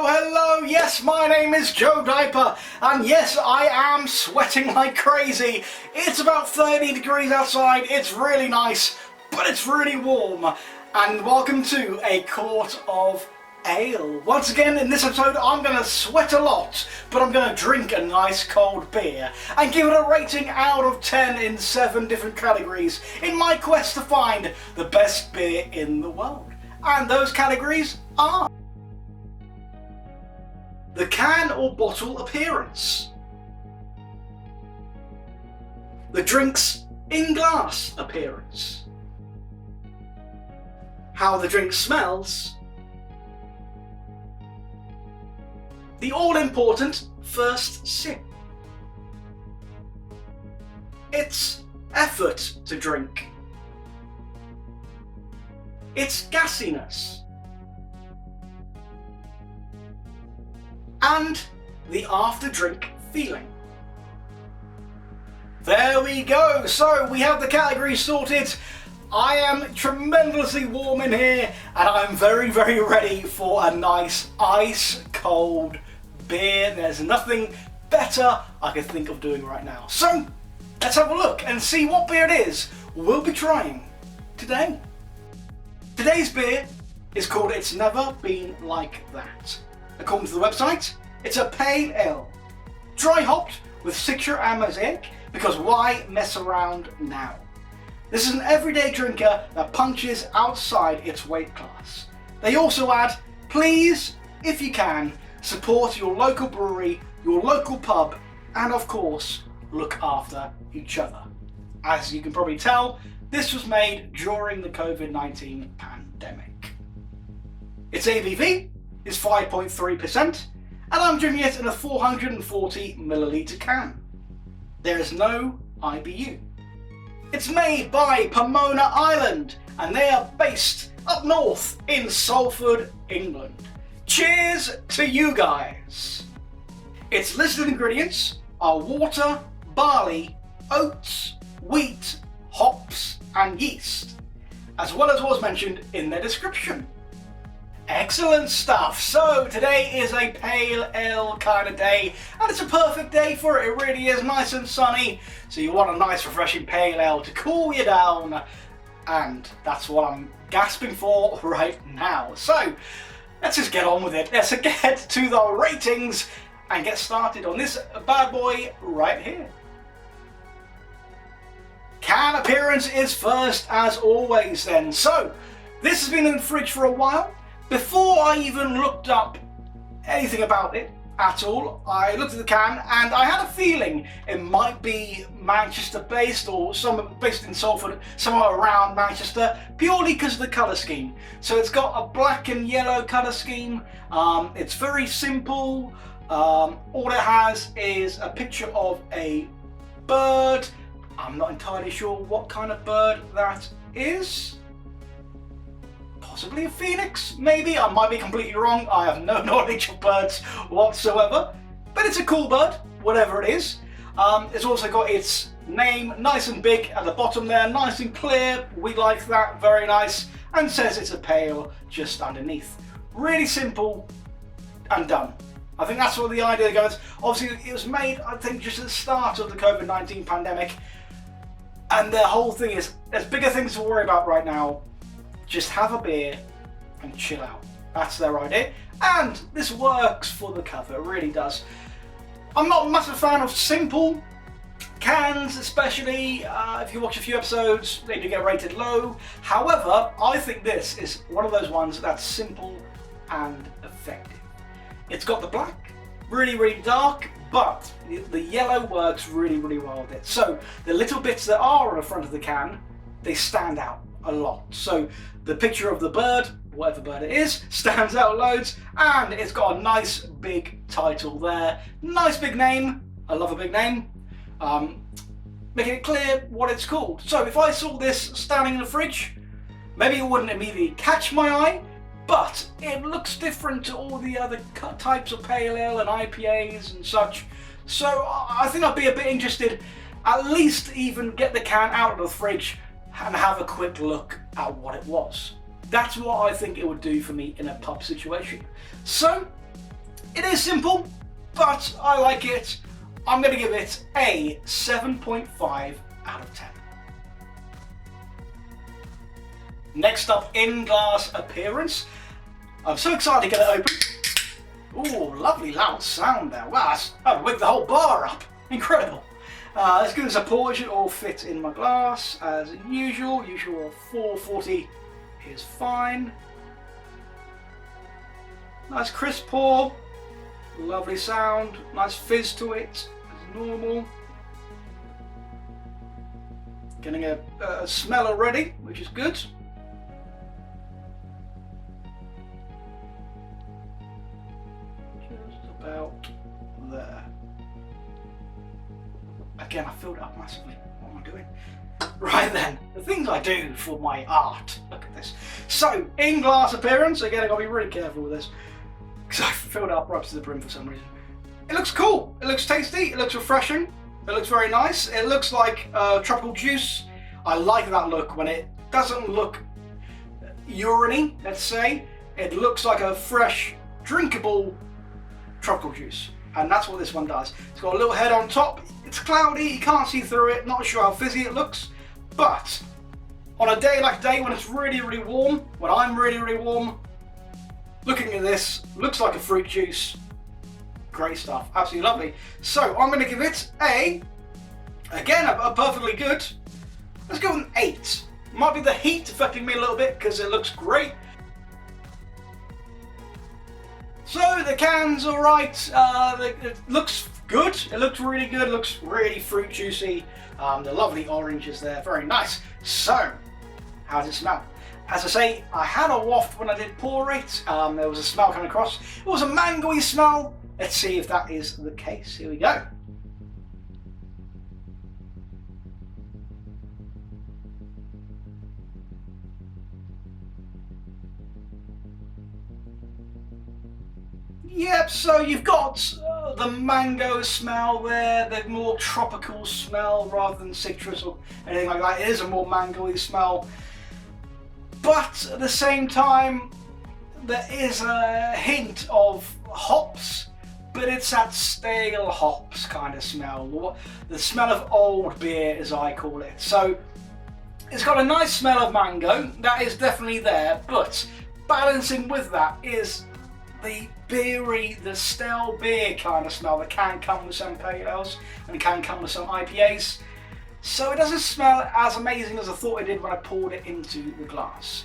Hello, yes, my name is Joe Diaper, and yes, I am sweating like crazy. It's about 30 degrees outside, it's really nice, but it's really warm. And welcome to A Quart of Ale. Once again, in this episode, I'm going to sweat a lot, but I'm going to drink a nice cold beer and give it a rating out of 10 in 7 different categories in my quest to find the best beer in the world. And those categories are the can or bottle appearance, the drink's in glass appearance, how the drink smells, the all-important first sip, its effort to drink, its gassiness, and the after-drink feeling. There we go, so we have the categories sorted. I am tremendously warm in here and I'm very ready for a nice ice-cold beer. There's nothing better I could think of doing right now. So let's have a look and see what beer it is we'll be trying today. Today's beer is called It's Never Been Like That. According to the website, it's a pale ale, dry hopped with Citra and Mosaic, because why mess around now? This is an everyday drinker that punches outside its weight class. They also add, please, if you can, support your local brewery, your local pub, and of course, look after each other. As you can probably tell, this was made during the COVID-19 pandemic. Its ABV is 5.3%, and I'm drinking it in a 440 milliliter can. There is no IBU. It's made by Pomona Island, and they are based up north in Salford, England. Cheers to you guys! Its listed ingredients are water, barley, oats, wheat, hops, and yeast, as well as what was mentioned in their description. Excellent stuff. So today is a pale ale kind of day, and it's a perfect day for it. It really is nice and sunny, so you want a nice refreshing pale ale to cool you down, and that's what I'm gasping for right now. So let's just get on with it. Let's get to the ratings and get started on this bad boy right here. Can appearance is first as always then. So this has been in the fridge for a while. Before I even looked up anything about it at all, I looked at the can and I had a feeling it might be Manchester based or based in Salford, somewhere around Manchester, purely because of the colour scheme. So it's got a black and yellow colour scheme. It's very simple. All it has is a picture of a bird. I'm not entirely sure what kind of bird that is. Possibly a phoenix, maybe? I might be completely wrong. I have no knowledge of birds whatsoever. But it's a cool bird, whatever it is. It's also got its name nice and big at the bottom there, nice and clear. We like that, very nice. And says it's a pale just underneath. Really simple and done. I think that's what the idea goes. Obviously, it was made, I think, just at the start of the COVID-19 pandemic. And the whole thing is, there's bigger things to worry about right now. Just have a beer and chill out. That's their idea. And this works for the cover, it really does. I'm not a massive fan of simple cans, especially if you watch a few episodes, they do get rated low. However, I think this is one of those ones that's simple and effective. It's got the black, really dark, but the yellow works really well with it. So the little bits that are on the front of the can, they stand out a lot. So the picture of the bird, whatever bird it is, stands out loads, and it's got a nice big title there. Nice big name. I love a big name. Making it clear what it's called. So if I saw this standing in the fridge, maybe it wouldn't immediately catch my eye, but it looks different to all the other types of pale ale and IPAs and such. So I think I'd be a bit interested, at least even get the can out of the fridge and have a quick look at what it was. That's what I think it would do for me in a pub situation. So It is simple, but I like it. I'm going to give it a 7.5 out of 10. Next up, in-glass appearance. I'm so excited to get it open. Ooh, lovely loud sound there. Wow, I've wigged the whole bar up. Incredible. As good as a pour, it should all fit in my glass as usual. Usual 440 is fine. Nice crisp pour. Lovely sound. Nice fizz to it as normal. Getting a smell already, which is good. Just about there. Again, I filled it up massively. What am I doing? Right then, the things I do for my art. Look at this. So, in-glass appearance. Again, I've got to be really careful with this because I filled it up right to the brim for some reason. It looks cool. It looks tasty. It looks refreshing. It looks very nice. It looks like tropical juice. I like that look when it doesn't look urine-y, let's say. It looks like a fresh, drinkable tropical juice. And that's what this one does. It's got a little head on top. It's cloudy, you can't see through it. Not sure how fizzy it looks. But on a day like today when it's really, really warm, when I'm really, really warm, looking at this, looks like a fruit juice. Great stuff, absolutely lovely. So I'm gonna give it a perfectly good, let's go with an 8. Might be the heat affecting me a little bit because it looks great. So the can's alright, it looks good, it looks really good, it looks really fruit juicy. The lovely oranges there, very nice. So, how does it smell? As I say, I had a waft when I did pour it, there was a smell coming across. It was a mangoey smell. Let's see if that is the case, here we go. Yep, so you've got the mango smell there, the more tropical smell rather than citrus or anything like that. It is a more mango-y smell. But at the same time, there is a hint of hops, but it's that stale hops kind of smell. The smell of old beer, as I call it. So it's got a nice smell of mango, that is definitely there, but balancing with that is the beery, the stale beer kind of smell that can come with some pale ales and can come with some IPAs. So it doesn't smell as amazing as I thought it did when I poured it into the glass.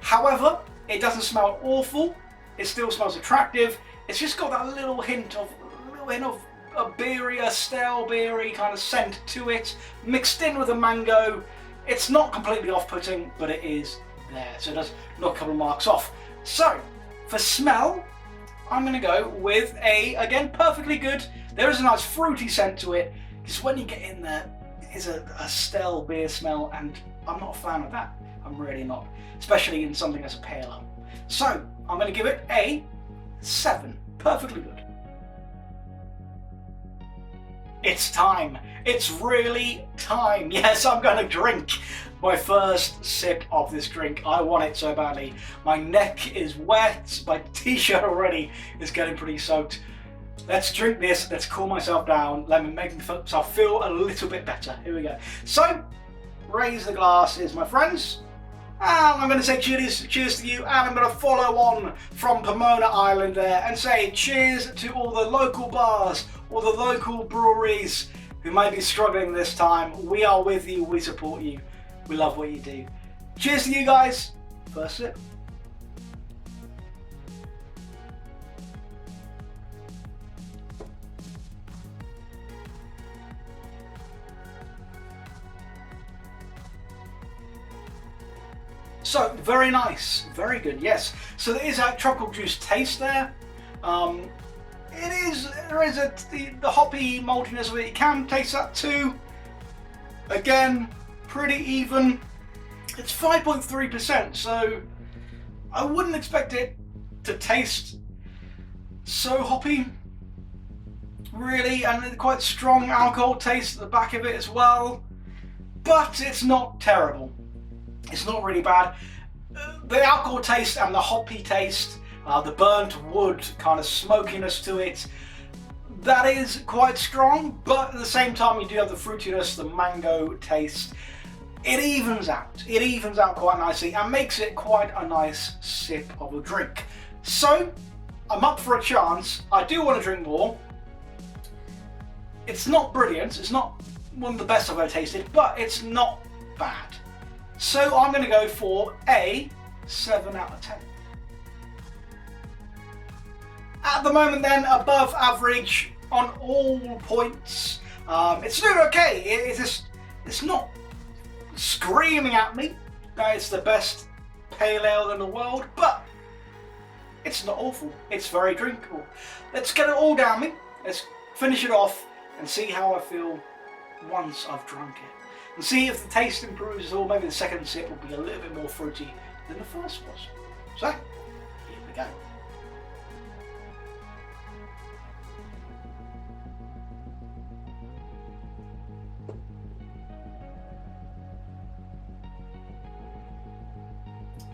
However, it doesn't smell awful. It still smells attractive. It's just got that little hint of a beery, a stale beery kind of scent to it, mixed in with a mango. It's not completely off-putting, but it is there. So it does knock a couple of marks off. So for smell, I'm going to go with again, perfectly good. There is a nice fruity scent to it, because when you get in there, it's a stale beer smell, and I'm not a fan of that. I'm really not, especially in something that's a pale ale. So I'm going to give it a 7, perfectly good. It's time. It's really time. Yes, I'm going to drink my first sip of this drink. I want it so badly. My neck is wet. My t-shirt already is getting pretty soaked. Let's drink this. Let's cool myself down. Let me make myself feel a little bit better. Here we go. So, raise the glasses, my friends. And I'm going to say cheers to you, and I'm going to follow on from Pomona Island there and say cheers to all the local bars, all the local breweries who may be struggling this time. We are with you, we support you, we love what you do. Cheers to you guys. First sip. So, very nice, very good, yes. So there is a tropical juice taste there. There is the hoppy maltiness of it. You can taste that too. Again, pretty even. It's 5.3%, so I wouldn't expect it to taste so hoppy, really, and quite strong alcohol taste at the back of it as well. But it's not terrible. It's not really bad. The alcohol taste and the hoppy taste The burnt wood kind of smokiness to it. That is quite strong, but at the same time you do have the fruitiness, the mango taste. It evens out. It evens out quite nicely and makes it quite a nice sip of a drink. So, I'm up for a chance. I do want to drink more. It's not brilliant. It's not one of the best I've ever tasted, but it's not bad. So I'm going to go for a 7 out of 10. At the moment then, above average on all points. It's doing okay. It's not screaming at me that it's the best pale ale in the world, but it's not awful. It's very drinkable. Let's get it all down me. Let's finish it off and see how I feel once I've drunk it. And see if the taste improves, or maybe the second sip will be a little bit more fruity than the first was. So, here we go.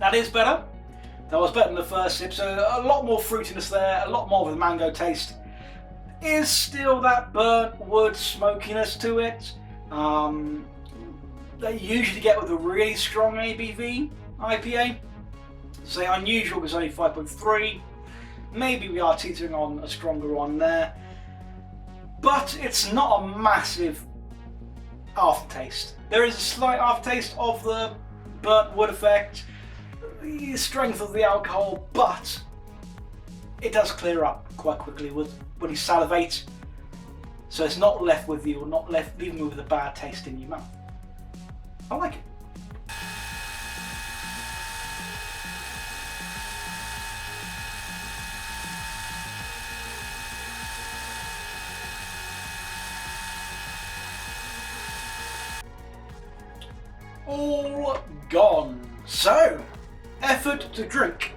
That is better. That was better than the first sip, so a lot more fruitiness there, a lot more of the mango taste. Is still that burnt wood smokiness to it that you usually get with a really strong ABV IPA. Say unusual because only 5.3. Maybe we are teetering on a stronger one there, but it's not a massive aftertaste. There is a slight aftertaste of the burnt wood effect, the strength of the alcohol, but it does clear up quite quickly when you salivate, so it's not left with you, or not left leaving you with a bad taste in your mouth. I like it. All gone. So, effort to drink.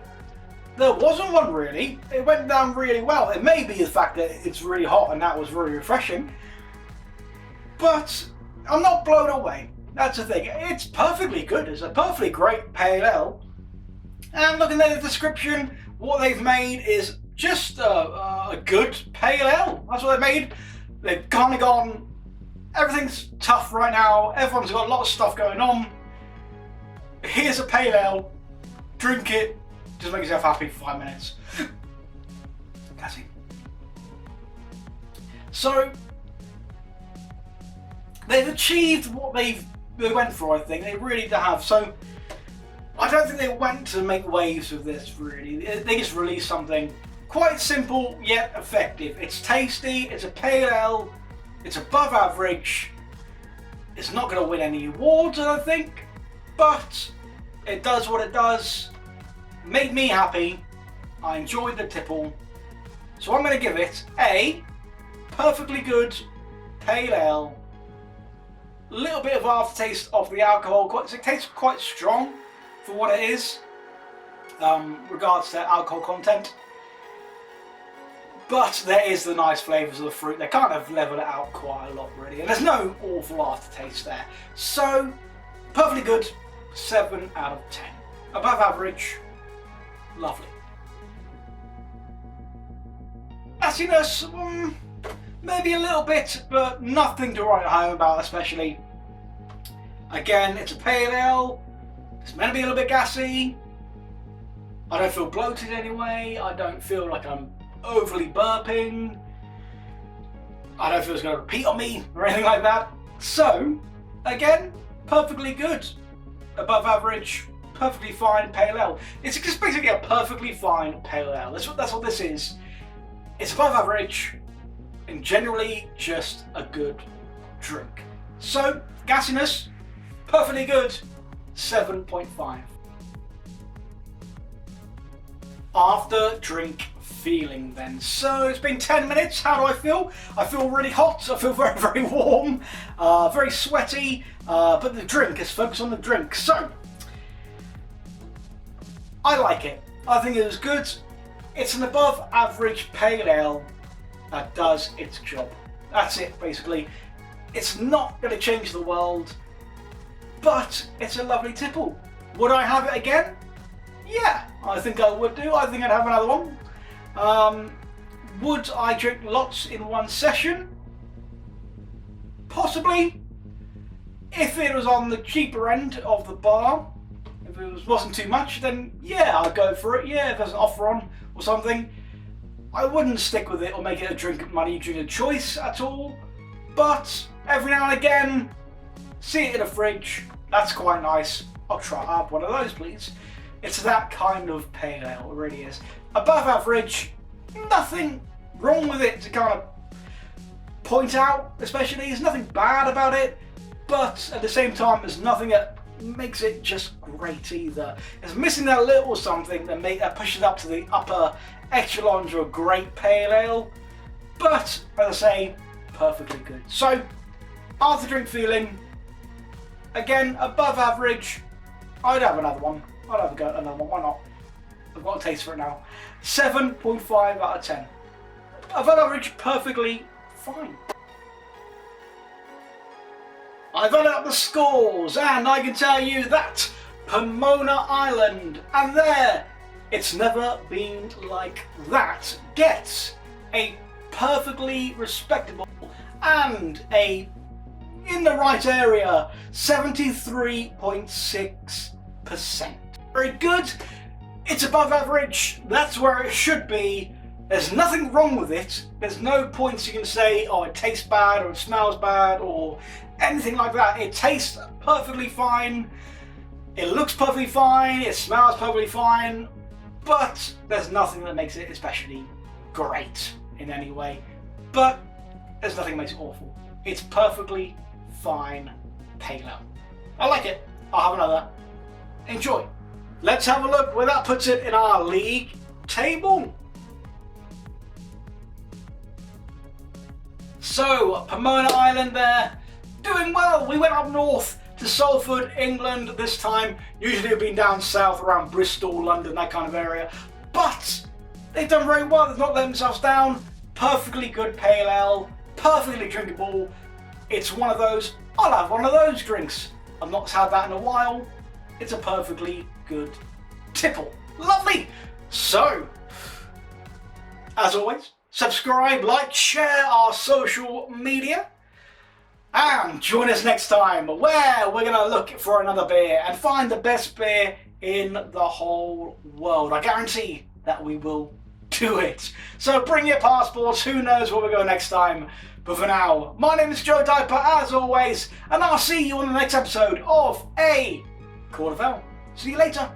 There wasn't one really. It went down really well. It may be the fact that it's really hot and that was really refreshing, but I'm not blown away. That's the thing. It's perfectly good. It's a perfectly great pale ale. And looking at the description, what they've made is just a good pale ale. That's what they've made. They've kind of gone, everything's tough right now. Everyone's got a lot of stuff going on. Here's a pale ale. Drink it. Just make yourself happy for 5 minutes. Cassie. So, they've achieved what they went for, I think. They really have. So, I don't think they went to make waves with this, really. They just released something quite simple, yet effective. It's tasty, it's a pale ale, it's above average. It's not going to win any awards, I don't think. But, it does what it does. Made me happy. I enjoyed the tipple. So I'm going to give it a perfectly good pale ale. A little bit of aftertaste of the alcohol. It tastes quite strong for what it is, regards to alcohol content. But there is the nice flavours of the fruit. They kind of level it out quite a lot, really. And there's no awful aftertaste there. So, perfectly good. 7 out of 10. Above average. Lovely. Actiness, maybe a little bit, but nothing to write home about especially. Again, it's a pale ale. It's meant to be a little bit gassy. I don't feel bloated anyway. I don't feel like I'm overly burping. I don't feel it's going to repeat on me or anything like that. So, again, perfectly good. Above average. Perfectly fine pale ale. It's just basically a perfectly fine pale ale. That's what this is. It's above average and generally just a good drink. So, gassiness, perfectly good, 7.5. After drink feeling then. So it's been 10 minutes. How do I feel? I feel really hot. I feel very, very warm, very sweaty, but the drink, let's focus on the drink. So, I like it. I think it was good. It's an above average pale ale that does its job. That's it, basically. It's not going to change the world, but it's a lovely tipple. Would I have it again? Yeah, I think I would do. I think I'd have another one. Would I drink lots in one session? Possibly. If it was on the cheaper end of the bar, if it wasn't too much, then yeah, I'd go for it. Yeah, if there's an offer on or something. I wouldn't stick with it or make it a drink of choice at all. But every now and again, see it in a fridge. That's quite nice. I'll have one of those, please. It's that kind of pale ale, it really is. Above average, nothing wrong with it to kind of point out, especially. There's nothing bad about it, but at the same time, there's nothing that makes it just great either. It's missing that little something that pushes up to the upper echelons of a great pale ale, but as I say, perfectly good. So, after drink feeling, again, above average, I'd have another one. I'd have another one, why not? I've got a taste for it now. 7.5 out of 10. Above average, perfectly fine. I've added up the scores, and I can tell you that Pomona Island, and there, it's never been like that, gets a perfectly respectable and a in the right area 73.6%. Very good. It's above average. That's where it should be. There's nothing wrong with it. There's no points you can say, oh, it tastes bad or it smells bad or anything like that. It tastes perfectly fine. It looks perfectly fine. It smells perfectly fine. But there's nothing that makes it especially great in any way. But there's nothing that makes it awful. It's perfectly fine pale ale. I like it. I'll have another. Enjoy. Let's have a look where that puts it in our league table. So, Pomona Island there, doing well. We went up north to Salford, England this time. Usually we've been down south around Bristol, London, that kind of area. But they've done very well. They've not let themselves down. Perfectly good pale ale, perfectly drinkable. It's one of those, I'll have one of those drinks. I've not had that in a while. It's a perfectly good tipple. Lovely. So, as always, subscribe, like, share our social media. And join us next time where we're going to look for another beer and find the best beer in the whole world. I guarantee that we will do it. So bring your passports, who knows where we'll go next time. But for now, my name is Joe Diaper as always, and I'll see you on the next episode of A Quart of Ale. See you later.